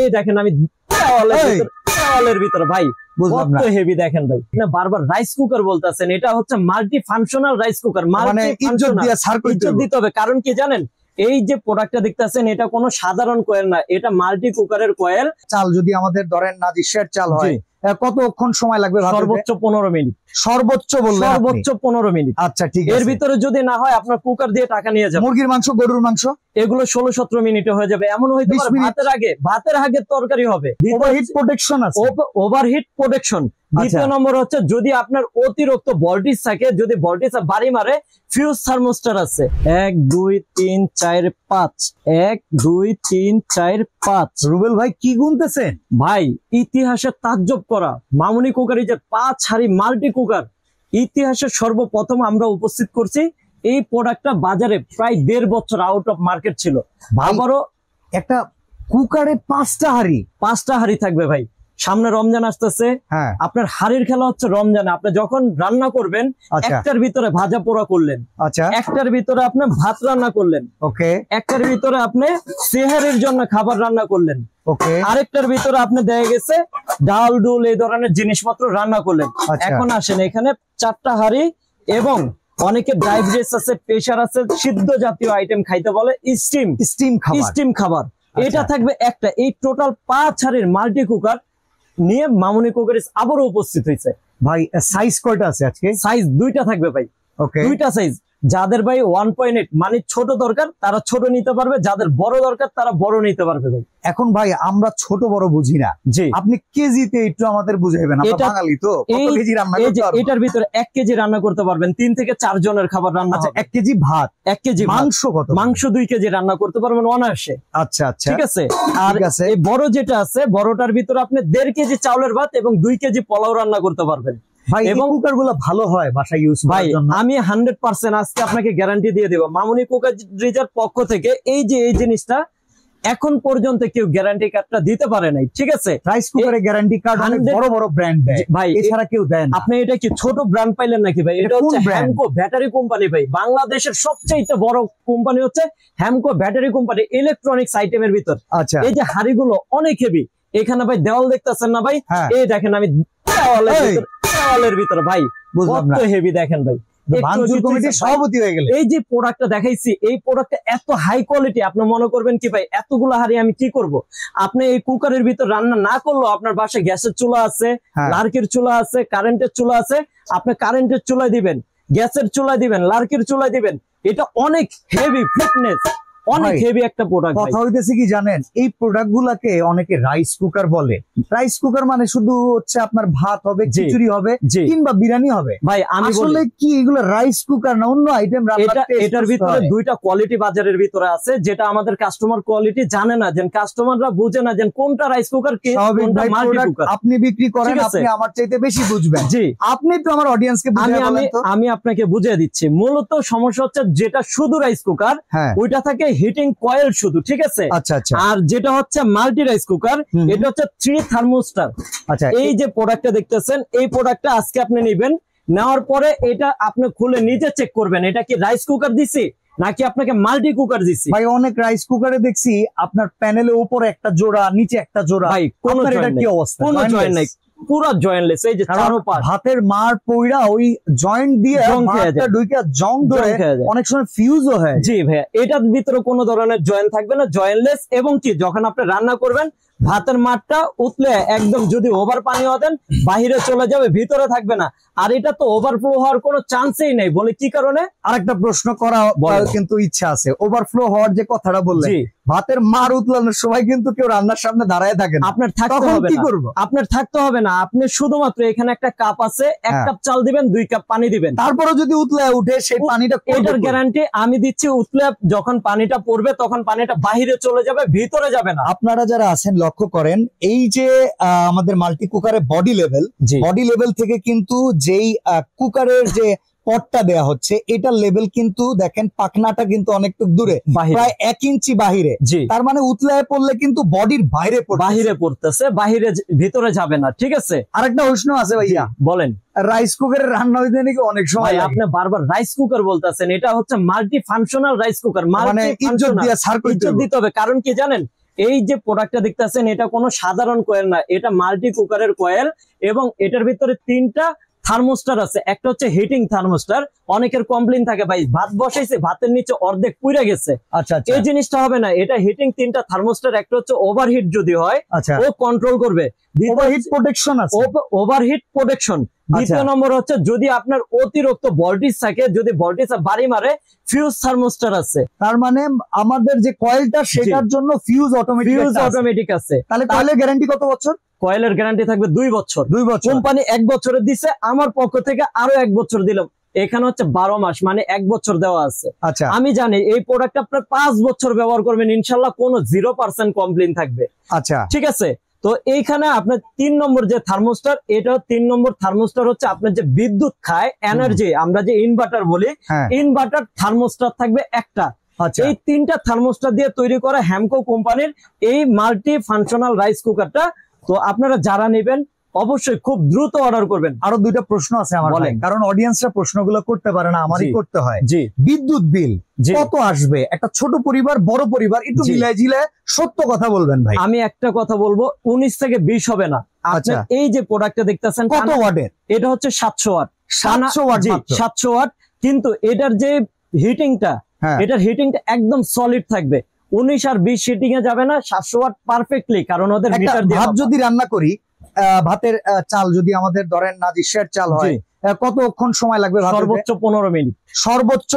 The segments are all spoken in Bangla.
এই দেখেন আমি দেওয়ালের ভিতরে ভাই কত হেভি দেখেন ভাই, বারবার রাইস কুকার বলতেছেন, এটা হচ্ছে মাল্টি ফাংশনাল রাইস কুকার। মানে ইজ্জত দিতে হবে, কারণ কি জানেন, এই যে প্রোডাক্টটা দেখতেছেন এটা কোনো সাধারণ কয়েল না, এটা মাল্টি কুকারের কয়েল। চাল যদি আমাদের ধরেন নাজির চাল হয় কতক্ষণ সময় লাগবে? সর্বোচ্চ 15 মিনিট। সর্বোচ্চ বললেন? সর্বোচ্চ 15 মিনিট। আচ্ছা ঠিক আছে। এর ভিতরে যদি না হয় আপনার কুকার দিয়ে টাকা নিয়ে যাবেন। মুরগির মাংস, গরুর মাংস এগুলো 16-17 মিনিটে হয়ে যাবে। এমন হইতে পারে ভাতের আগে তরকারি হবে। ওভারহিট প্রোটেকশন আছে। Overheat protection. দ্বিতীয় নম্বর হচ্ছে যদি আপনার অতিরিক্ত ভোল্টেজ থাকে, যদি ভোল্টেজ বাড়ি মারে, ফিউজ থার্মোস্টার আছে। 1 2 3 4 5 1 2 3 4 5। রুবেল ভাই কি গুনতেছেন ভাই? ইতিহাসে তাজ্জব করা মামুনি কুকারি যে 5 হাড়ি মাল্টি কুকার, ইতিহাসে সর্বপ্রথম আমরা উপস্থিত করছি। এই প্রোডাক্টটা বাজারে প্রায় 1.5 বছর আউট অফ মার্কেট ছিল। আবারও একটা কুকারে 5টা হাড়ি থাকবে ভাই। সামনে রমজান আসতেছে, আপনার হাড়ির খেলা হচ্ছে রমজানে। আপনি যখন রান্না করবেন, একটার ভিতরে ভাজা পোড়া করলেন, একটার ভিতরে আপনি ভাত রান্না করলেন, একটার ভিতরে আপনি সেহারির জন্য খাবার রান্না করলেন, আরেকটার ভিতরে আপনি দেখা গেছে ডাল ডুল এই ধরনের জিনিসপত্র রান্না করলেন। এখন আসেন এখানে 4টা হাড়ি, এবং অনেকে ডায়াবেটিস আছে, প্রেসার আছে, সিদ্ধ জাতীয় আইটেম খাইতে বলে স্টিম খাবার। এটা থাকবে একটা। এই টোটাল 5 হাড়ির মাল্টি কুকার নিয়ে মামুনি কুকারিজ আবারও উপস্থিত হয়েছে। ভাই সাইজ কয়টা আছে আজকে? সাইজ 2টা থাকবে ভাই, 2টা সাইজ। যাদের ভাই 1.8 মানে ছোট দরকার তারা ছোট নিতে পারবে, যাদের বড় দরকার তারা বড় নিতে পারবে ভাই। এখন ভাই আমরা ছোট বড় বুঝি না, জি আপনি কেজিতে একটু আমাদের বুঝাইবেন, আমরা বাঙালি তো। কত কেজি রান্না করতে পারবেন? এটার ভিতরে 1 কেজি রান্না করতে পারবেন, 3 থেকে 4 জনের খাবার রান্না। আচ্ছা 1 কেজি ভাত, 1 কেজি মাংস কত? মাংস 2 কেজি রান্না করতে পারবেন অনায়াসে। আচ্ছা আচ্ছা ঠিক আছে। আর এই বড় যেটা আছে, বড়টার ভিতরে আপনি 1.5 কেজি চাউলের ভাত এবং 2 কেজি পোলাও রান্না করতে পারবেন। ভাই এবং কুকারগুলো ভালো হয় বাসায় ইউজ করার জন্য? আমি 100% আজকে আপনাকে গ্যারান্টি দিয়ে দেব মামুনি কুকারিজের পক্ষ থেকে। এই যে এই জিনিসটা এখন পর্যন্ত কেউ গ্যারান্টি কার্ডটা দিতে পারে নাই, ঠিক আছে? রাইস কুকারে গ্যারান্টি কার্ড অনেক বড় বড় ব্র্যান্ড দেয় ভাই, এছাড়া কেউ দেয় না। আপনি এটা কি ছোট ব্র্যান্ড পাইলেন নাকি ভাই? এটা হচ্ছে হ্যামকো ব্যাটারি কোম্পানি ভাই। বাংলাদেশের সবচেয়ে বড় কোম্পানি হচ্ছে হ্যামকো ব্যাটারি কোম্পানি, ইলেকট্রনিক্স আইটেমের ভিতর। আচ্ছা এই যে হাড়িগুলো অনেক হেভি। এখানে ভাই দেওয়াল দেখতেছেন না ভাই? এই দেখেন আমি দেওয়ালের ভিতরে ভাই কত হেভি দেখেন ভাই। সভাপতি হয়ে গেল। এই যে প্রোডাক্টটা দেখাইছি, এই প্রোডাক্টটা এত হাই কোয়ালিটি, আপনি মনে করবেন কি ভাই এতগুলো হাড়ি আমি কি করব? আপনি এই কুকারের ভিতর রান্না না করলেও আপনার বাসায় গ্যাসের চুলা আছে, লার্কির চুলা আছে, কারেন্টের চুলা আছে, আপনি কারেন্টের চুলায় দিবেন, গ্যাসের চুলায় দিবেন, লার্কির চুলায় দিবেন। এটা অনেক হেভি ফিটনেস, অনেক হেভি একটা প্রোডাক্ট। কথা হইতেছে কি জানেন, এই প্রোডাক্ট গুলাকে অনেকে রাইস কুকার বলে। রাইস কুকার মানে শুধু হচ্ছে আপনার ভাত হবে, খিচুড়ি হবে কিংবা বিরিয়ানি হবে। ভাই আমি আসলে কি এগুলো রাইস কুকার না অন্য আইটেম? এটার ভিতরে 2টা কোয়ালিটি বাজারের ভিতরে আছে, যেটা আমাদের কাস্টমার কোয়ালিটি জানে না, যেন কাস্টমাররা বুঝে না যেন কোনটা রাইস কুকার কি কোনটা মাল্টি কুকার। আপনি বিক্রি করেন, আপনি আমার চাইতে বেশি বুঝবেন। জি আপনি তো আমার অডিয়েন্সকে বুঝিয়ে বলেন তো। আমি আপনাকে বুঝিয়ে দিচ্ছি। মূলত সমস্যা হচ্ছে যেটা শুধু রাইস কুকার, ওইটা থাকে হিটিং কয়েল শুধু, ঠিক আছে? আচ্ছা আচ্ছা। আর যেটা হচ্ছে মাল্টি রাইস কুকার, এটা হচ্ছে 3 থার্মোস্টার। আচ্ছা এই যে প্রোডাক্টটা দেখতেছেন, এই প্রোডাক্টটা আজকে আপনি নেবেন, নেওয়ার পরে এটা আপনি খুলে নিজে চেক করবেন এটা কি রাইস কুকার দিছি নাকি আপনাকে মাল্টি কুকার দিছি। ভাই অনেক রাইস কুকারে দেখছি আপনার প্যানেলের উপরে একটা জোড়া, নিচে একটা জোড়া। ভাই কোন জয়েন্ট নাই, পুরো জয়েন্টলেস। এই যে ভাতের মার পয়রা ওই জয়েন্ট দিয়ে জং ধরে অনেক সময় ফিউজও হয়। জি ভাইয়া, এটার ভিতরে কোনো ধরনের জয়েন্ট থাকবে না, জয়েন্টলেস। এবং কি যখন আপনি রান্না করবেন ভাতের মাঠটা উতলে একদম যদি ওভার পানি দেন বাহিরে চলে যাবে, ভিতরে থাকবে না। আর এটা তো ওভারফ্লো হওয়ার কোনো চান্সই নেই। বলে কি কারণে? আরেকটা প্রশ্ন করা কিন্তু ইচ্ছা আছে। ওভারফ্লো হওয়ার যে কথাটা বললেন, ভাতের মার উতলানোর সময় কিন্তু কেউ রান্নার সামনে দাঁড়ায় থাকে না, আপনার থাকতে হবে না। কি করব? আপনার থাকতে হবে না, আপনি শুধুমাত্র এখানে একটা কাপ আছে, 1 কাপ চাল দিবেন, 2 কাপ পানি দিবেন। তারপরে যদি উতলায় উঠে সেই পানিটা, এটার গ্যারান্টি আমি দিচ্ছি, উতলে যখন পানিটা পড়বে তখন পানিটা বাহিরে চলে যাবে, ভিতরে যাবে না। আপনারা যারা আছেন লক্ষ্য করেন, এই যে আমাদের মাল্টি কুকারে বডি লেভেল থেকে কিন্তু যেই কুকারের যে পটটা দেয়া হচ্ছে, এটা লেভেল কিন্তু দেখেন পাখনাটা কিন্তু অনেকটু দূরে, প্রায় 1 ইঞ্চি বাহিরে। তার মানে উতলায় পড়লে কিন্তু বডির বাইরে পড়তেছে, বাহিরে ভিতরে যাবে না, ঠিক আছে? আরেকটা প্রশ্ন আছে ভাইয়া, বলেন। রাইস কুকারে রান্না হইতে নাকি অনেক সময়? আপনি বারবার রাইস কুকার বলতেছেন, এটা হচ্ছে মাল্টি ফাংশনাল রাইস কুকার। মানে ইজ্জত দিতে হবে, কারণ কি জানেন, এই যে প্রোডাক্টটা দেখতেছেন এটা কোনো সাধারণ কয়েল না, এটা মাল্টি কুকারের কয়েল এবং এটার ভিতরে 3টা থার্মোস্টার আছে। একটা হচ্ছে হিটিং থার্মোস্টার, অনেকের কমপ্লেইন থাকে ভাই ভাত বসাইছে ভাতের নিচে অর্ধেক পুড়ে গেছে, আচ্ছা এই জিনিসটা হবে না। এটা হিটিং 3টা থার্মোস্টার, একটা হচ্ছে ওভারহিট যদি হয় ও কন্ট্রোল করবে, ওভারহিট প্রোটেকশন আছে, ওভারহিট প্রোটেকশন। দ্বিতীয় নম্বর হচ্ছে যদি আপনার অতিরিক্ত ভোল্টেজ থাকে, যদি ভোল্টেজ বাড়ি মারে, ফিউজ থার্মোস্টার আছে। তার মানে আমাদের যে কয়েলটা সেটার জন্য ফিউজ অটোমেটিক আছে। তাহলে কয়েলের গ্যারান্টি কত বছর? কয়েলের গ্যারান্টি থাকবে 2 বছর। 2 বছর কোম্পানি 1 বছরের দিছে, আমার পক্ষ থেকে আরো 1 বছর দিলাম, এখানে হচ্ছে 12 মাস, মানে 1 বছর দেওয়া আছে। আচ্ছা, আমি জানি এই প্রোডাক্ট আপনার 5 বছর ব্যবহার করবেন ইনশাল্লাহ, কোনো 0% কমপ্লেইন থাকবে। আচ্ছা ঠিক আছে। তো এইখানে আপনার 3 নম্বর যে থার্মোস্টার, এটা 3 নম্বর থার্মোস্টার হচ্ছে আপনার যে বিদ্যুৎ খায় এনার্জি, আমরা যে ইনভার্টার বলি, ইনভার্টার থার্মোস্টার থাকবে একটা। এই 3টা থার্মোস্টার দিয়ে তৈরি করা হ্যামকো কোম্পানির এই মাল্টি ফাংশনাল রাইস কুকারটা। তো আপনারা যারা নেবেন অবশ্যই খুব দ্রুত অর্ডার করবেন। আরো 2টা প্রশ্ন আছে আমার, কারণ অডিয়েন্সরা প্রশ্নগুলো করতে পারে না, আমারই করতে হয়। বিদ্যুৎ বিল কত আসবে একটা ছোট পরিবার বড় পরিবার, একটু মিলাই ঝিলায় সত্য কথা বলবেন ভাই। আমি একটা কথা বলবো, 19 থেকে 20 হবে না। আচ্ছা, এই যে প্রোডাক্টটা দেখতেছেন কত ওয়াটের? এটা হচ্ছে 700 ওয়াট। 700 ওয়াট, কিন্তু এটার যে হিটিংটা, এটার হিটিংটা একদম সলিড থাকবে। 19 আর 20 হিটিং এ যাবে না, 700 ওয়াট পারফেক্টলি, কারণ ওদের মিটার দিয়ে। ভাত যদি রান্না করি, ভাতের চাল যদি আমাদের ধরেন নাজির চাল হয়, কতক্ষণ সময় লাগবে? সর্বোচ্চ 15 মিনিট। সর্বোচ্চ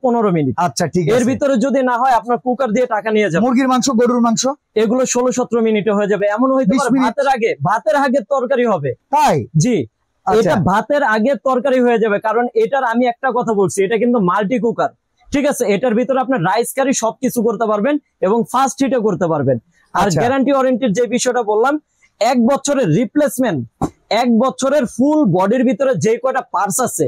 15 মিনিট। আচ্ছা ঠিক আছে। এর ভিতরে যদি না হয় আপনার কুকার দিয়ে টাকা নিয়ে যাবেন। মুরগির মাংস, গরুর মাংস এগুলো 16-17 মিনিটে হয়ে যাবে। এমন হইতে পারে ভাতের আগে তরকারি হবে। তাই? জি, এটা ভাতের আগে তরকারি হয়ে যাবে, কারণ এটার আমি একটা কথা বলছি, এটা কিন্তু মাল্টি কুকার। ঠিক আছে, এটার ভিতরে আপনার রাইস কারি সবকিছু করতে পারবেন এবং ফাস্ট হিটে করতে পারবেন। আর গ্যারান্টি ওয়ারেন্টির যে বিষয়টা বললাম, 1 বছরের রিপ্লেসমেন্ট, 1 বছরের ফুল বডির ভিতরে যে কয়টা পার্টস আছে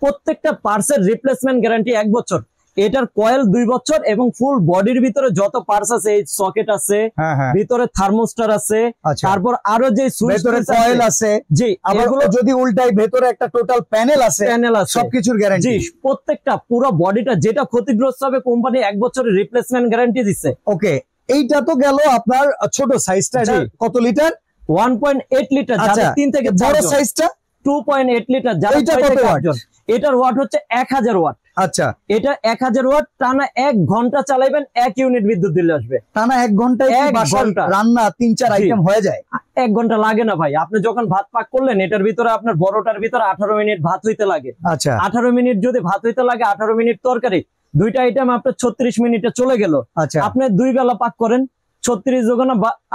প্রত্যেকটা পার্টসের রিপ্লেসমেন্ট গ্যারান্টি 1 বছর। এটার কয়েল 2 বছর এবং ফুল বডির ভিতরে যত পার্টস আছে, এই সকেট আছে, ভিতরে থার্মোস্টার আছে, তারপর আরো যে ভিতরে কয়েল আছে, জি, এগুলো যদি উল্টাই ভেতরে একটা টোটাল প্যানেল আছে, সবকিছুর গ্যারান্টি। জি, প্রত্যেকটা পুরো বডিটা যেটা ক্ষতিগ্রস্ত হবে কোম্পানি 1 বছরের রিপ্লেসমেন্ট গ্যারান্টি দিচ্ছে। ওকে, এইটা তো গেল আপনার ছোট সাইজটা, কত লিটার? 1.8 লিটার। যাদের 3 থেকে বড় সাইজটা 2.8 লিটার। এটার ওয়াট হচ্ছে 1000 ওয়াট। আচ্ছা, এটা 1000 ওয়াট, টানা 1 ঘন্টা চালাইবেন, 1 ইউনিট বিদ্যুৎ দিলে আসবে। টানা 1 ঘন্টায় রান্না 3-4 আইটেম হয়ে যায়? 1 ঘন্টা লাগে না ভাই। আপনি যখন ভাত পাক করলেন, এটার ভিতরে আপনার বড়টার ভিতরে 18 মিনিট ভাত হইতে লাগে। আচ্ছা, 18 মিনিট যদি ভাত হইতে লাগে, 18 মিনিট তরকারি, 2টা আইটেম আপনার 36 মিনিটে চলে গেল। আচ্ছা, আপনি 2 বেলা পাক করেন, 36 যখন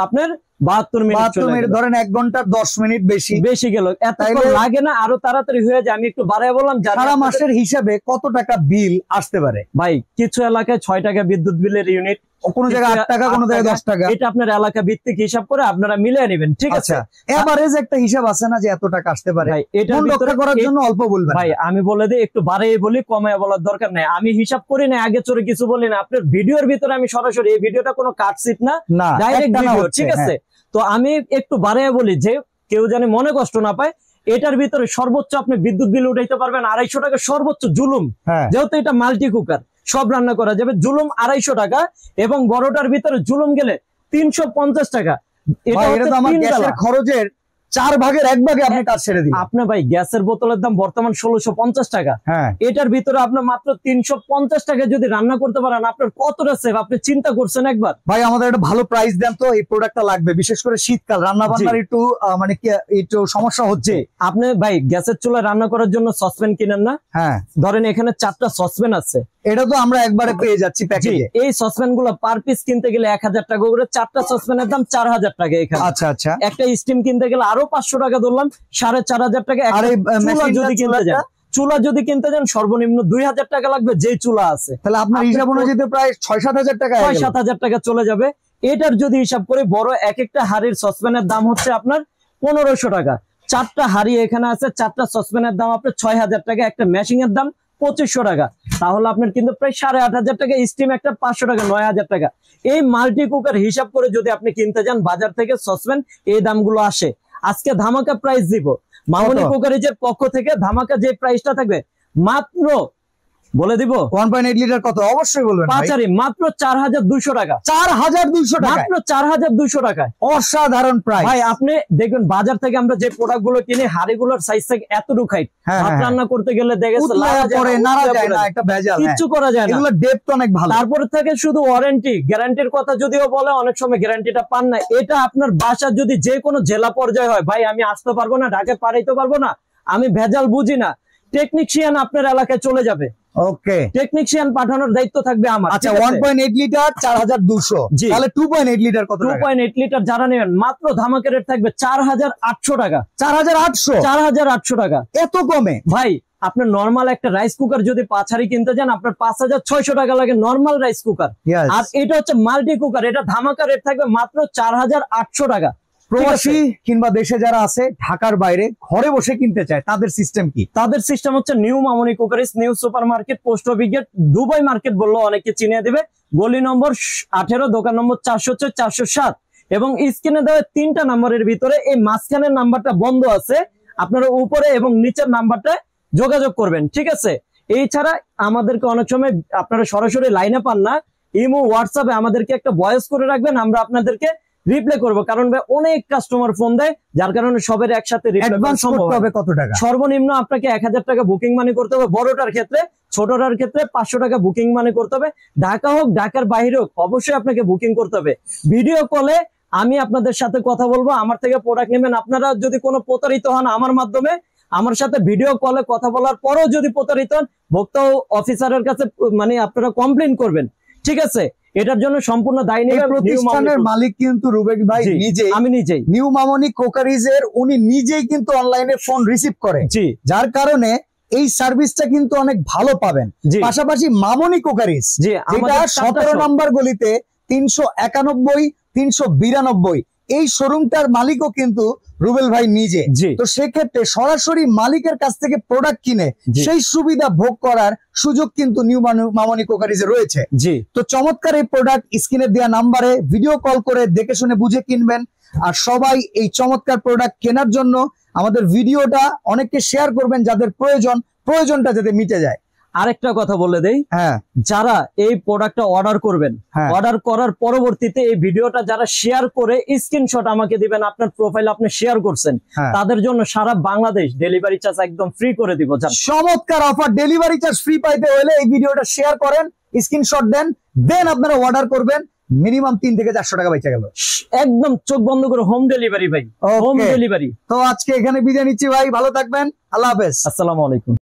আপনার 72 মিনিট, ধরেন 1 ঘন্টার 10 মিনিট বেশি গেল। এত লাগে না, আরো তাড়াতাড়ি হয়ে যায়। আমি একটু বাড়ায় বললাম। সারা মাসের হিসাবে কত টাকা বিল আসতে পারে ভাই? কিছু এলাকায় 6 টাকা বিদ্যুৎ বিলের ইউনিট, কোন জায়গায় 8 টাকা, কোন জায়গায় 10 টাকা। এটা আপনার এলাকা ভিত্তিক হিসাব করে আপনারা মিলিয়ে নেবেন। ঠিক আছে, এভারেজ একটা হিসাব আছে না যে এত টাকা আসতে পারে? এটা রক্ষা করার জন্য অল্প বলবেন ভাই। আমি বলে দিই, একটু বাড়াই বলি, কমায় বলার দরকার নাই। আমি হিসাব করি না, আগে চোরে কিছু বলি না। আপনার ভিডিওর ভিতরে আমি সরাসরি, এই ভিডিওটা কোনো কাটসিট না, ডাইরেক্ট ভিডিও। ঠিক আছে, তো আমি একটু বাড়াই বলি যে কেউ জানি মনে কষ্ট না পায়। এটার ভিতরে সর্বোচ্চ আপনি বিদ্যুৎ বিল উঠাইতে পারবেন 250 টাকা সর্বোচ্চ জুলুম। যেহেতু এটা মাল্টি কুকার, সব রান্না করা যাবে। জুলুম 250 টাকা, এবং বড়টার ভিতরে জুলুম গেলে 350 টাকা। এটা আমার গ্যাসের খরচের 4 ভাগের 1 ভাগে আপনি কাজ ছেড়ে দিন। আপনি ভাই গ্যাসের বোতলের দাম বর্তমান 1650 টাকা। এটার ভিতরে আপনি মাত্র 350 টাকা যদি রান্না করতে পারেন, আপনার কতটা সেভ আপনি চিন্তা করছেন একবার? ভাই আমাদের একটা ভালো প্রাইস দেন তো, এই প্রোডাক্টটা লাগবে, বিশেষ করে শীতকাল রান্না বান্নার একটু মানে কি একটু সমস্যা হচ্ছে। আপনি ভাই গ্যাসের চুলায় রান্না করার জন্য সসপ্যান কিনেন না? ধরেন এখানে 4টা সসপ্যান আছে, এটা তো আমরা একবারে পেয়ে যাচ্ছি প্যাকেজে। এই সসপ্যান গুলো পার পিস কিনতে গেলে 1000 টাকা করে, 4টা সসপ্যানের দাম 4000 টাকা এখানে। আচ্ছা আচ্ছা, একটা স্টিম কিনতে গেলে আরো 500 টাকা ধরলাম, 4500 টাকা। চুলা যদি কিনতে যান সর্বনিম্ন 2000 টাকা লাগবে, যে চুলা আছে। তাহলে আপনার হিসাব অনুযায়ী প্রায় 6-7 টাকা, 6-7 টাকা চলে যাবে। এটার যদি হিসাব করে, বড় একটা হাড়ির সসপ্যানের দাম হচ্ছে আপনার 1500 টাকা। 4টা হাড়ি এখানে আছে, 4টা সসপ্যানের দাম আপনার 6000 টাকা, একটা মেশিং এর দাম 2500 টাকা। তাহলে আপনার কিন্তু প্রায় 8500 টাকা, স্টিম একটা 500 টাকা, 9000 টাকা। এই মাল্টি কুকার হিসাব করে যদি আপনি কিনতে যান বাজার থেকে সসপ্যান, এই দামগুলো আসে। আজকে ধামাকা প্রাইস দিব মামুনি কুকারের পক্ষ থেকে। ধামাকা যে প্রাইসটা থাকবে মাত্র বলে দিব 1.8 লিটার কত? অবশ্যই বলবেন ভাই। পাঁচারি মাত্র 4200 টাকা। 4200 টাকা, মাত্র 4200 টাকায়, অসাধারণ প্রাইস ভাই। আপনি দেখবেন বাজার থেকে আমরা যে প্রোডাক্ট গুলো কিনি, হাড়িগুলোর সাইজ থেকে এতটুকু হাইট, ভাত রান্না করতে গেলে দেখেছে কিচ্ছু করা যায় না, এগুলো ডেপথ অনেক ভালো। তারপরে থেকে শুধু ওয়ারেন্টি গ্যারান্টির কথা যদিও বলে, অনেক সময় গ্যারান্টিটা পান না। এটা আপনার বাসা যদি যে কোনো জেলা পর্যায়ে হয়, ভাই আমি আসতে পারবো না, ঢাকায় পাঠাইতে পারবো না, আমি ভেজাল বুঝি না, টেকনিশিয়ান আপনার এলাকায় চলে যাবে। ওকে, টেকনিশিয়ান পাঠানোর দায়িত্ব থাকবে আমার। আচ্ছা, 1.8 লিটার 4200, তাহলে 2.8 লিটার কত টাকা? 2.8 লিটার যারা নেবেন মাত্র ধামাকা রেট থাকবে 4800 টাকা। 4800 টাকা, এত কমে? ভাই আপনার নরমাল একটা রাইস কুকার যদি 5 হাঁড়ি কিনতে যান, আপনার 5600 টাকা লাগে নরমাল রাইস কুকার। আর এটা হচ্ছে মাল্টি কুকার, এটা ধামাকা রেট থাকবে মাত্র 4800 টাকা। প্রবাসী কিংবা দেশে যারা আছে, ঢাকার বাইরে ঘরে বসে কিনতে চায়, তাদের সিস্টেম কি? তাদের সিস্টেম হচ্ছে new Mamoni cookeries, new super market, post office gate, Dubai market বললো অনেকে চিনিয়ে দিবে। গলি নম্বর 18, দোকান নম্বর 406, 407 এবং স্ক্রিনে দেওয়া 3টা নাম্বারের ভিতরে এই মাঝখানের নাম্বারটা বন্ধ আছে, আপনারা উপরে এবং নিচের নাম্বারটা যোগাযোগ করবেন, ঠিক আছে? এছাড়া আমাদেরকে অনেক সময় আপনারা সরাসরি লাইনে পান না, ইমো হোয়াটসঅ্যাপে আমাদেরকে একটা ভয়েস করে রাখবেন, আমরা আপনাদেরকে রিপ্লাই করবো। কারণ অনেক কাস্টমার ফোন দেয়, যার কারণে সবের একসাথে অ্যাডভান্স করতে হবে। কত টাকা? সর্বনিম্ন আপনাকে 1000 টাকা বুকিং মানি করতে হবে বড়টার ক্ষেত্রে, ছোটটার ক্ষেত্রে 500 টাকা বুকিং মানি করতে হবে। ঢাকা হোক ঢাকার বাইরে হোক অবশ্যই আপনাকে বুকিং করতে হবে। ভিডিও কলে আমি আপনাদের সাথে কথা বলবো, আমার থেকে প্রোডাক্ট নেবেন। আপনারা যদি কোনো প্রতারিত হন আমার মাধ্যমে, আমার সাথে ভিডিও কলে কথা বলার পরেও যদি প্রতারিত হন, ভোক্তা অফিসারের কাছে মানে আপনারা কমপ্লেন করবেন, ঠিক আছে? এটার জন্য সম্পূর্ণ দায়ী নেবে প্রতিষ্ঠানের মালিক কিন্তু রুবেক ভাই নিজে, আমি নিজেই। নিউ মামনি কুকারিজের উনি নিজেই কিন্তু অনলাইনে ফোন রিসিভ করে, যার কারণে এই সার্ভিসটা কিন্তু অনেক ভালো পাবেন। পাশাপাশি মামনি কুকারিজ যেটা 17 নম্বর গলিতে 391, 392 এই শোরুমটার মালিকও কিন্তু রুবেল ভাই নিজে। তো সেক্ষেত্রে সরাসরি মালিকের কাছ থেকে প্রোডাক্ট কিনে সেই সুবিধা ভোগ করার সুযোগ কিন্তু নিউ মামনি কুকারিজে রয়েছে। তো চমৎকার এই প্রোডাক্ট স্ক্রিনে দেওয়া নাম্বারে ভিডিও কল করে দেখে শুনে বুঝে কিনবেন। আর সবাই এই চমৎকার প্রোডাক্ট কেনার জন্য আমাদের ভিডিওটা অনেককে শেয়ার করবেন, যাদের প্রয়োজনটা যাতে মিটে যায়। আরেকটা কথা বলে দেই, যারা এই প্রোডাক্টটা অর্ডার করবেন, অর্ডার করার পরবর্তীতে এই ভিডিওটা যারা শেয়ার করে স্ক্রিনশট আমাকে দিবেন, আপনার প্রোফাইল আপনি শেয়ার করছেন, তাদের জন্য সারা বাংলাদেশ ডেলিভারি চার্জ একদম ফ্রি করে দিব। চমৎকার অফার! ডেলিভারি চার্জ ফ্রি পাইতে হলে এই ভিডিওটা শেয়ার করেন, স্ক্রিনশট দেন আপনারা অর্ডার করবেন, মিনিমাম 3 থেকে 400 টাকা বেঁচে গেল, একদম চোখ বন্ধ করে হোম ডেলিভারি ভাই, হোম ডেলিভারি। তো আজকে এখানে বিদায় নিচ্ছি ভাই, ভালো থাকবেন, আল্লাহ হাফেজ, আসসালামু আলাইকুম।